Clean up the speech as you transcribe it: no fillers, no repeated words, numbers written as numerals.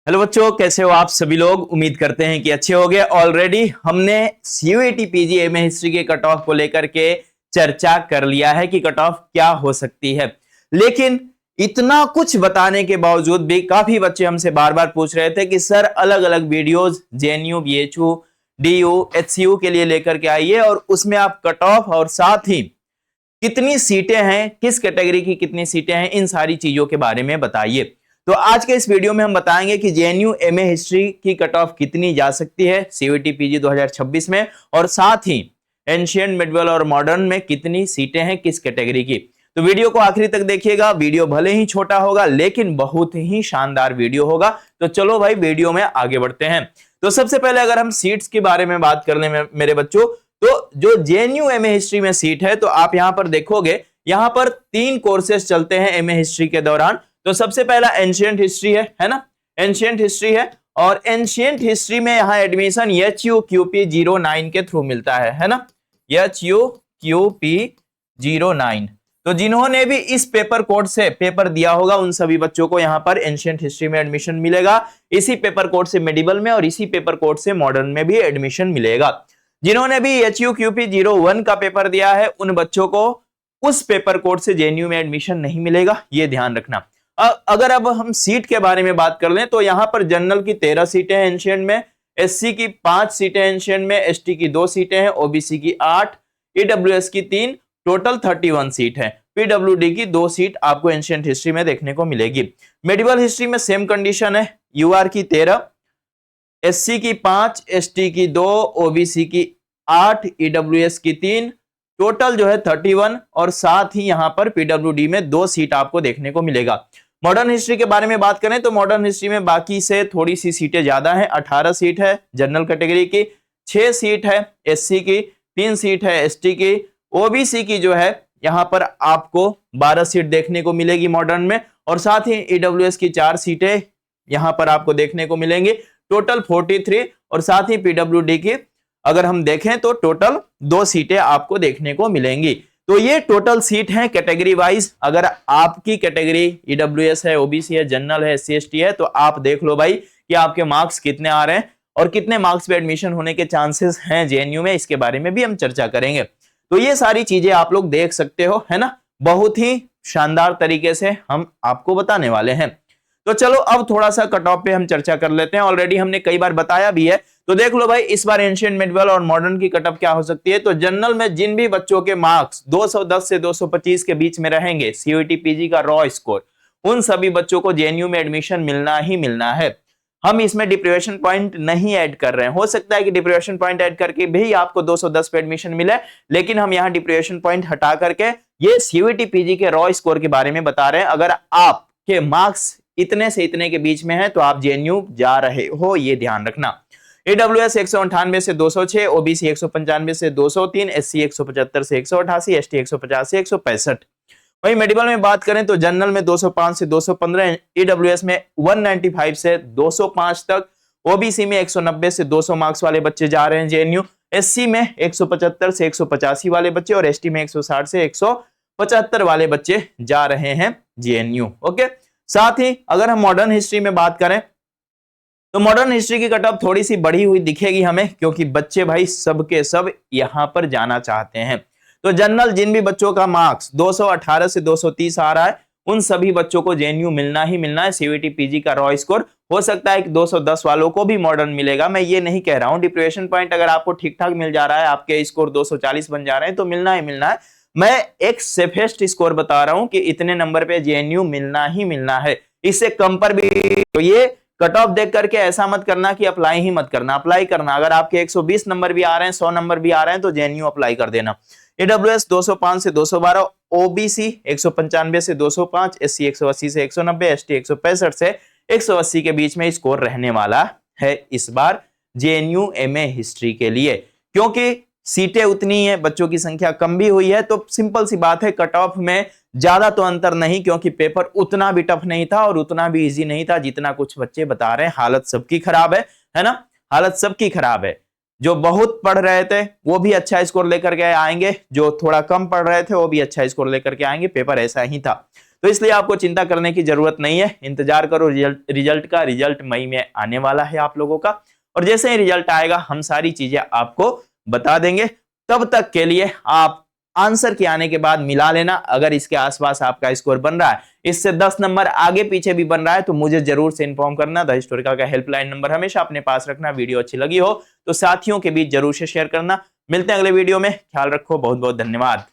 Hello बच्चों, कैसे हो आप सभी लोग। उम्मीद करते हैं कि अच्छे होंगे। ऑलरेडी हमने सीयूईटी पीजी एमए हिस्ट्री के कट ऑफ को लेकर के चर्चा कर लिया है कि कट ऑफ क्या हो सकती है। लेकिन इतना कुछ बताने के बावजूद भी काफी बच्चे हमसे बार बार पूछ रहे थे कि सर अलग अलग videos JNU, BHU, DU, HCU के लिए लेकर के आइए और उसमें आप कट ऑफ और साथ ही कितनी सीटें हैं, किस कैटेगरी की कितनी सीटें हैं, इन सारी चीजों के बारे में बताइए। तो आज के इस वीडियो में हम बताएंगे कि जेएनयू एमए हिस्ट्री की कट ऑफ कितनी जा सकती है सीयूईटी पीजी 2026 में, और साथ ही एंशिएंट, मिडवल और मॉडर्न में कितनी सीटें हैं किस कैटेगरी की। तो वीडियो को आखिरी तक देखिएगा। वीडियो भले ही छोटा होगा लेकिन बहुत ही शानदार वीडियो होगा। तो चलो भाई वीडियो में आगे बढ़ते हैं। तो सबसे पहले अगर हम सीट्स के बारे में बात कर लें मेरे बच्चों, तो जो जेएनयू एमए हिस्ट्री में सीट है तो आप यहां पर देखोगे, यहां पर 3 कोर्सेज चलते हैं एमए हिस्ट्री के दौरान। तो सबसे पहला एंशिएंट हिस्ट्री है ना, एंशिएंट हिस्ट्री है। और एंशिएंट हिस्ट्री में यहां एडमिशन HUQP09 के थ्रू मिलता है ना, HUQP09। तो जिन्होंने भी इस पेपर कोड से पेपर दिया होगा उन सभी बच्चों को यहां पर एंशिएंट हिस्ट्री में एडमिशन मिलेगा। इसी पेपर कोड से मेडिवल में और इसी पेपर कोड से मॉडर्न में भी एडमिशन मिलेगा। जिन्होंने भी HUQP01 का पेपर दिया है उन बच्चों को उस पेपर कोड से जेएनयू में एडमिशन नहीं मिलेगा, ये ध्यान रखना। अगर अब हम सीट के बारे में बात कर लें तो यहां पर जनरल की 13 सीटें हैं एंशिएंट में, एससी की 5 सीटें एंशिएंट में, एसटी की 2 सीटें हैं, ओबीसी की 8, ईडब्ल्यूएस की 3, टोटल 31 सीट है। पीडब्ल्यूडी की 2 सीट आपको एंशिएंट हिस्ट्री में देखने को मिलेगी। मेडिवल हिस्ट्री में सेम कंडीशन है, यूआर की 13, एससी की 5, एसटी की 2, ओबीसी की 8, ईडब्ल्यूएस की 3, टोटल जो है 31, और साथ ही यहां पर पीडब्ल्यूडी में 2 सीट आपको देखने को मिलेगा। मॉडर्न हिस्ट्री के बारे में बात करें तो मॉडर्न हिस्ट्री में बाकी से थोड़ी सी सीटें ज्यादा हैं, 18 सीट है जनरल कैटेगरी की, 6 सीट है एससी की, 3 सीट है एसटी की, ओबीसी की जो है यहां पर आपको 12 सीट देखने को मिलेगी मॉडर्न में, और साथ ही ईडब्ल्यूएस की 4 सीटें यहां पर आपको देखने को मिलेंगी, टोटल 43, और साथ ही पीडब्ल्यूडी की अगर हम देखें तो टोटल 2 सीटें आपको देखने को मिलेंगी। तो ये टोटल सीट हैं कैटेगरी वाइज। अगर आपकी कैटेगरी ईडब्ल्यूएस है, ओबीसी है, जनरल है, एससी एसटी है तो आप देख लो भाई कि आपके मार्क्स कितने आ रहे हैं और कितने मार्क्स पे एडमिशन होने के चांसेस हैं जेएनयू में, इसके बारे में भी हम चर्चा करेंगे। तो ये सारी चीजें आप लोग देख सकते हो, है ना, बहुत ही शानदार तरीके से हम आपको बताने वाले हैं। तो चलो अब थोड़ा सा कट ऑफ पे हम चर्चा कर लेते हैं। ऑलरेडी हमने कई बार बताया भी है, तो देख लो भाई इस बार एंशिएंट, मिडवल और मॉडर्न की कट ऑफ क्या हो सकती है। तो जनरल में जिन भी बच्चों के मार्क्स 210 से 225 के बीच में रहेंगे, सीयूईटी पीजी का रॉ स्कोर, उन सभी बच्चों को जेएनयू में एडमिशन मिलना ही मिलना है। हम इसमें डिप्रीवेशन पॉइंट नहीं ऐड कर रहे हैं। हो सकता है कि डिप्रीवेशन पॉइंट ऐड करके भी आपको 210 पे एडमिशन मिले, लेकिन हम यहाँ डिप्रीवेशन पॉइंट हटा करके ये सीयूईटी पीजी के रॉ स्कोर के बारे में बता रहे हैं। अगर आपके मार्क्स इतने से इतने के बीच में है तो आप जेएनयू जा रहे हो, ये ध्यान रखना। ईडब्ल्यूएस 198 से 206, ओबीसी 195 से 203, एससी 175 से 188, एसटी 150 से 165। वहीं मेडिकल में बात करें तो जनरल में 205 से 215, ईडब्ल्यूएस में 195 से 205 तक, ओबीसी में 190 से 200 मार्क्स वाले बच्चे जा रहे हैं जेएनयू, एससी में 175 से 185 वाले बच्चे और एसटी में 160 से 175 वाले बच्चे जा रहे हैं जेएनयू। ओके, साथ ही अगर हम मॉडर्न हिस्ट्री में बात करें तो मॉडर्न हिस्ट्री की कट ऑफ थोड़ी सी बढ़ी हुई दिखेगी हमें, क्योंकि बच्चे भाई सब के सब यहां पर जाना चाहते हैं। तो जनरल जिन भी बच्चों का मार्क्स 218 से 230 आ रहा है उन सभी बच्चों को जेएनयू मिलना ही मिलना है। सीयूईटी पीजी का रॉ स्कोर हो सकता है कि 210 वालों को भी मॉडर्न मिलेगा, मैं ये नहीं कह रहा हूं। डिप्रीवेशन पॉइंट अगर आपको ठीक ठाक मिल जा रहा है, आपके स्कोर 240 बन जा रहे हैं तो मिलना ही मिलना है। मैं एक सेफेस्ट स्कोर बता रहा हूं कि इतने नंबर पे जेएनयू मिलना ही मिलना है, इससे कम पर भी। तो ये कट ऑफ देख करके ऐसा मत करना कि अप्लाई ही मत करना, अप्लाई करना। अगर आपके 120 नंबर भी आ रहे हैं, 100 नंबर भी आ रहे हैं तो जेएनयू अप्लाई कर देना। ईडब्ल्यूएस 205 से 212, ओबीसी 195 से 205, एससी 180 से 190, एसटी 165 से 180 के बीच में स्कोर रहने वाला है इस बार जेएनयू एमए हिस्ट्री के लिए। क्योंकि सीटें उतनी है, बच्चों की संख्या कम भी हुई है, तो सिंपल सी बात है कट ऑफ में ज्यादा तो अंतर नहीं, क्योंकि पेपर उतना भी टफ नहीं था और उतना भी इजी नहीं था जितना कुछ बच्चे बता रहे हैं। हालत सबकी खराब है ना, हालत सबकी खराब है। जो बहुत पढ़ रहे थे वो भी अच्छा स्कोर लेकर के आएंगे, जो थोड़ा कम पढ़ रहे थे वो भी अच्छा स्कोर लेकर के आएंगे, पेपर ऐसा ही था। तो इसलिए आपको चिंता करने की जरूरत नहीं है, इंतजार करो रिजल्ट का। रिजल्ट मई में आने वाला है आप लोगों का, और जैसे ही रिजल्ट आएगा हम सारी चीजें आपको बता देंगे। तब तक के लिए आप आंसर के आने के बाद मिला लेना। अगर इसके आसपास आपका स्कोर बन रहा है, इससे 10 नंबर आगे पीछे भी बन रहा है, तो मुझे जरूर से इन्फॉर्म करना। द हिस्टोरिकल का हेल्पलाइन नंबर हमेशा अपने पास रखना। वीडियो अच्छी लगी हो तो साथियों के बीच जरूर से शेयर करना। मिलते हैं अगले वीडियो में, ख्याल रखो, बहुत बहुत धन्यवाद।